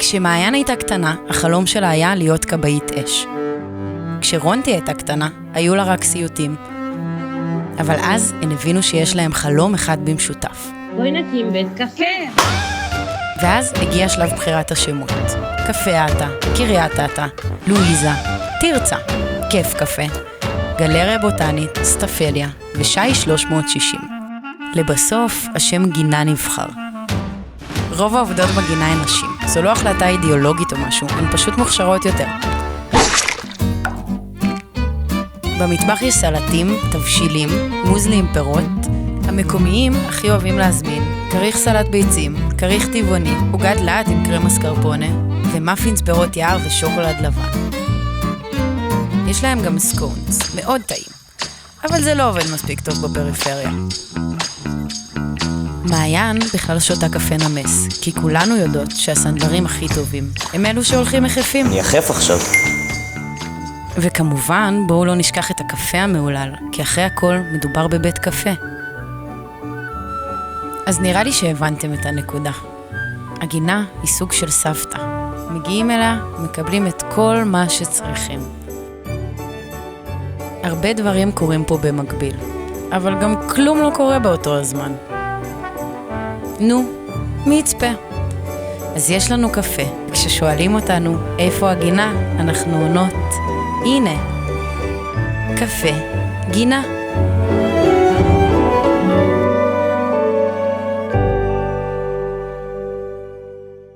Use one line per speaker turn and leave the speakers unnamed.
כשמעיין הייתה קטנה, החלום שלה היה להיות כבאית אש. כשרונטי הייתה קטנה, היו לה רק סיוטים. אבל אז הן הבינו שיש להם חלום אחד במשותף.
בואי נקים בית קפה.
ואז הגיע שלב בחירת השמות. קפה אטה, קריית אטה, לואיזה, תרצה, כיף קפה, גלריה בוטנית, סטפליה ושי 360. לבסוף, השם גינה נבחר. רוב העובדות בגינה הן נשים. זו לא החלטה אידיאולוגית או משהו, הן פשוט מוכשרות יותר. במטבח יש סלטים, תבשילים, מוזלי עם פירות. המקומיים הכי אוהבים להזמין כריך סלט ביצים, כריך טבעוני, עוגת לאט עם קרם מסקרפונה, ומאפינס פירות יער ושוקולד לבן. יש להם גם סקונס, מאוד טעים, אבל זה לא עובד מספיק טוב בפריפריה. מעיין בכלל שותה קפה נמס, כי כולנו יודעות שהסנדברים הכי טובים הם אלו שהולכים יחפים.
אני יחף עכשיו.
וכמובן, בואו לא נשכח את הקפה המעולל, כי אחרי הכל מדובר בבית קפה. אז נראה לי שהבנתם את הנקודה. הגינה היא סוג של סבתא. מגיעים אליה, מקבלים את כל מה שצריכים. הרבה דברים קורים פה במקביל, אבל גם כלום לא קורה באותו הזמן. נו, מי יצפה? אז יש לנו קפה. כששואלים אותנו איפה הגינה, אנחנו עונות, הנה, קפה, גינה.